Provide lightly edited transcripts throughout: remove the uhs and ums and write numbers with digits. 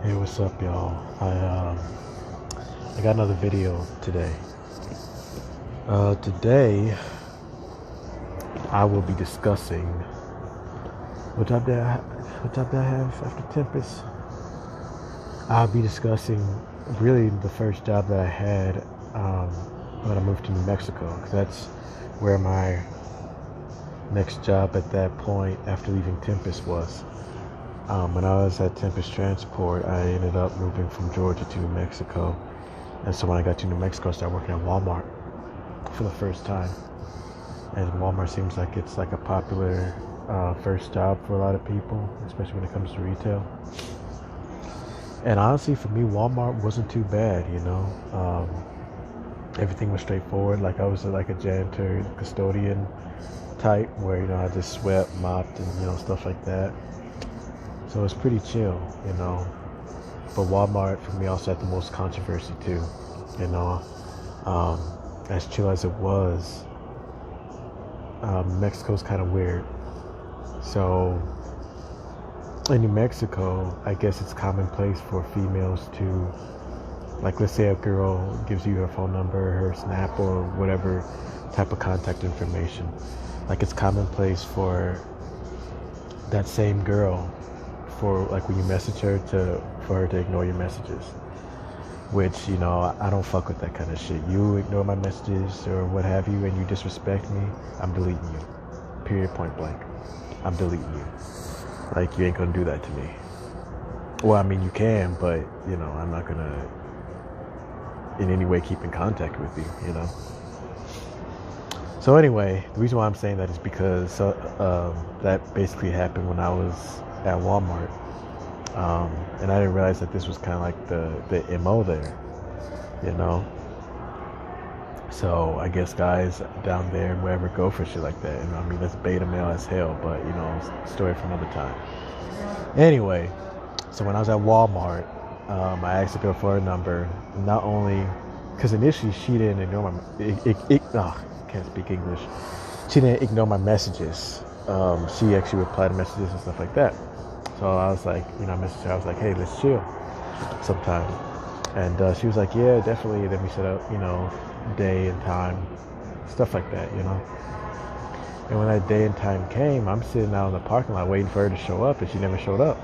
Hey, what's up, y'all? I got another video today. Today I will be discussing what job did I have after Tempest. I'll be discussing really the first job that I had when I moved to New Mexico, because that's where my next job at that point after leaving Tempest was. When I was at Tempest Transport, I ended up moving from Georgia to New Mexico. And so when I got to New Mexico, I started working at Walmart for the first time. And Walmart seems like it's like a popular first job for a lot of people, especially when it comes to retail. And honestly, for me, Walmart wasn't too bad, Everything was straightforward. Like I was like a janitor, custodian type where, I just swept, mopped, and, stuff like that. So it's pretty chill, But Walmart for me also had the most controversy too, As chill as it was, Mexico's kind of weird. So in New Mexico, I guess it's commonplace for females to, like, let's say a girl gives you her phone number, her Snap, or whatever type of contact information. Like, it's commonplace for that same girl, for like when you message her, for her to ignore your messages, which I don't fuck with that kind of shit. You ignore my messages or what have you, and you disrespect me, I'm deleting you. Period, point blank. I'm deleting you. Like, you ain't gonna do that to me. Well, I mean, you can, but I'm not gonna in any way keep in contact with you. So anyway, the reason why I'm saying that is because that basically happened when I was at Walmart, and I didn't realize that this was kind of like the MO there, So I guess guys down there and wherever go for shit like that. I mean, that's beta male as hell, but story for another time. Anyway, so when I was at Walmart, I asked the girl for her number. Not only because initially she didn't ignore can't speak English. She didn't ignore my messages. She actually replied to messages and stuff like that. So I was like, I messaged her. I was like, hey, let's chill sometime. And she was like, yeah, definitely. Then we set up, day and time, stuff like that, And when that day and time came, I'm sitting out in the parking lot waiting for her to show up, and she never showed up,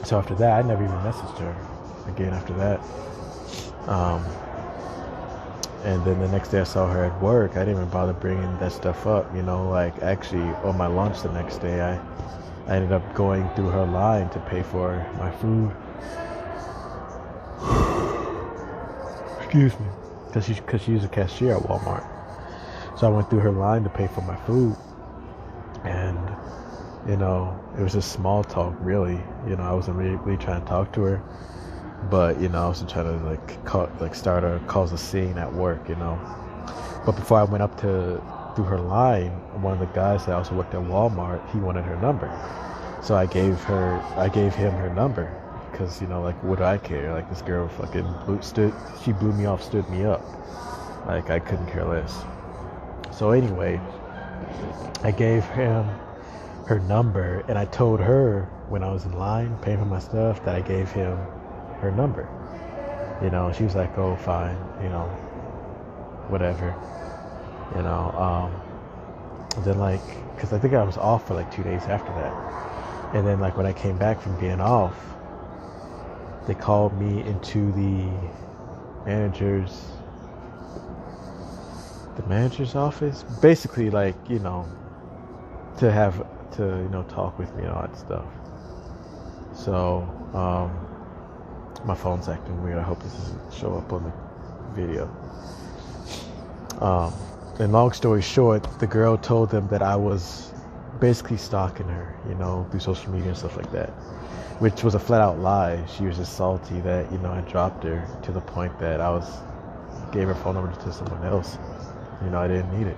So after that, I never even messaged her again after that. And then the next day I saw her at work. I didn't even bother bringing that stuff up, Like, actually, on my lunch the next day, I ended up going through her line to pay for my food. Excuse me. Because she's a cashier at Walmart. So I went through her line to pay for my food. And, it was just small talk, really. I wasn't really trying to talk to her. But, I wasn't trying to, start or cause a scene at work, But before I went up through her line, one of the guys that also worked at Walmart, he wanted her number. So I gave him her number. Because, what do I care? Like, this girl fucking she blew me off, stood me up. Like, I couldn't care less. So anyway, I gave him her number, and I told her when I was in line paying for my stuff that I gave him her number. She was like, oh, fine, whatever. Then, because I think I was off for 2 days after that. And then, when I came back from being off, they called me into the manager's office. Basically, to talk with me and all that stuff. So, my phone's acting weird. I hope this doesn't show up on the video. And long story short, the girl told them that I was basically stalking her, through social media and stuff like that, which was a flat out lie. She was just salty that, I dropped her to the point that gave her phone number to someone else. I didn't need it.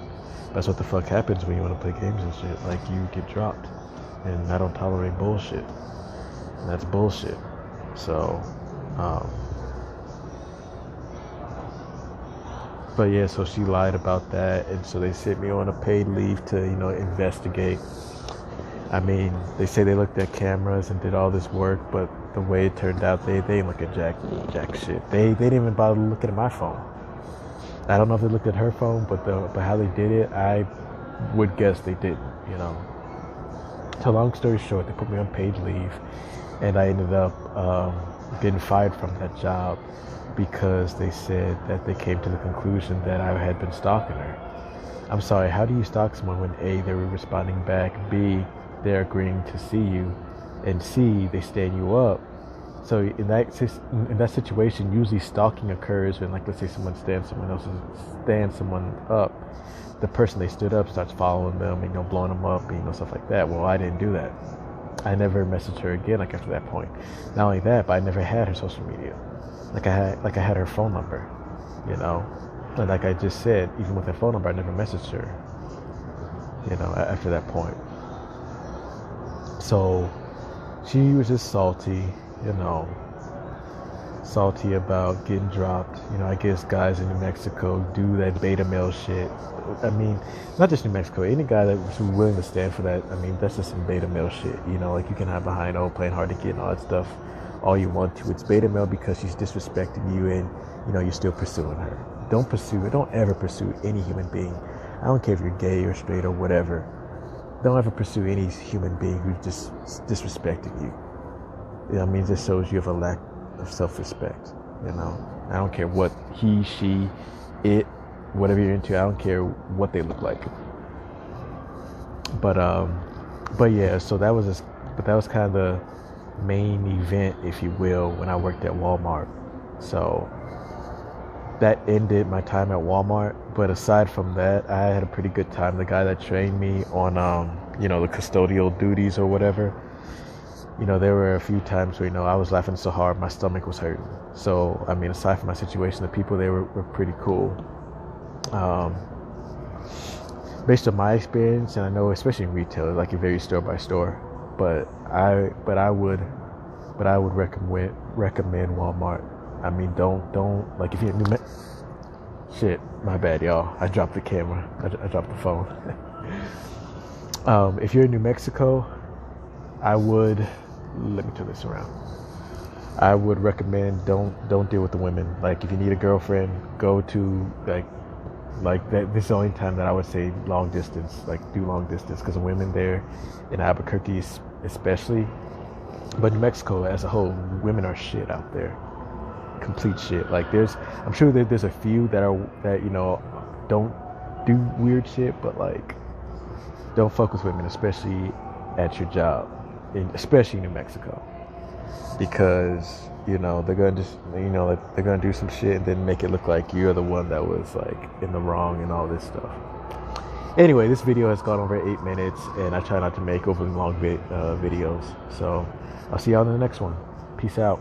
That's what the fuck happens when you want to play games and shit. Like, you get dropped. And I don't tolerate bullshit. And that's bullshit. So, but yeah, so she lied about that, and so they sent me on a paid leave to, investigate. I mean, they say they looked at cameras and did all this work, but the way it turned out, they didn't look at jack shit. They didn't even bother looking at my phone. I don't know if they looked at her phone, but how they did it, I would guess they didn't, you know. So long story short, they put me on paid leave, and I ended up getting fired from that job because they said that they came to the conclusion that I had been stalking her. I'm sorry, how do you stalk someone when A, they were responding back, B, they're agreeing to see you, and C, they stand you up? So in that situation, usually stalking occurs when, like, let's say someone stands someone up. The person they stood up starts following them, you know, blowing them up, you know, stuff like that. Well, I didn't do that. I never messaged her again, like, after that point. Not only that, but I never had her social media. I had her phone number, you know. And like I just said, even with her phone number, I never messaged her, you know, after that point. So she was just salty, you know, salty about getting dropped. You know, I guess guys in New Mexico do that beta male shit. I mean, not just New Mexico, any guy that was willing to stand for that, I mean, that's just some beta male shit. You know, like, you can hide behind, playing hard to get and all that stuff all you want to. It's beta male because she's disrespecting you and, you know, you're still pursuing her. Don't ever pursue any human being. I don't care if you're gay or straight or whatever. Don't ever pursue any human being who's just disrespecting you. You know, I mean, it just shows you have a lack of self-respect, you know. I don't care what he, she, it, whatever you're into, I don't care what they look like. But yeah, so that was kind of the main event, if you will, when I worked at Walmart. So that ended my time at Walmart. But aside from that, I had a pretty good time. The guy that trained me on, you know, the custodial duties or whatever, you know, there were a few times where, you know, I was laughing so hard my stomach was hurting. So, I mean, aside from my situation, the people there were pretty cool. Based on my experience, and I know especially in retail, like, it varies store by store, but I would recommend Walmart. I mean, don't like, if you're in shit, my bad, y'all. I dropped the camera. I dropped the phone. If you're in New Mexico, let me turn this around. I would recommend don't deal with the women. Like, if you need a girlfriend, go to like that. This is the only time that I would say long distance. Like, do long distance, because the women there in Albuquerque especially, but New Mexico as a whole, women are shit out there. Complete shit. Like, I'm sure that there's a few that you know, don't do weird shit, but, like, don't fuck with women, especially at your job, especially in New Mexico, because, you know, they're gonna do some shit and then make it look like you're the one that was, like, in the wrong and all this stuff. Anyway, this video has gone over 8 minutes, and I try not to make overly long videos. So I'll see y'all in the next one. Peace out.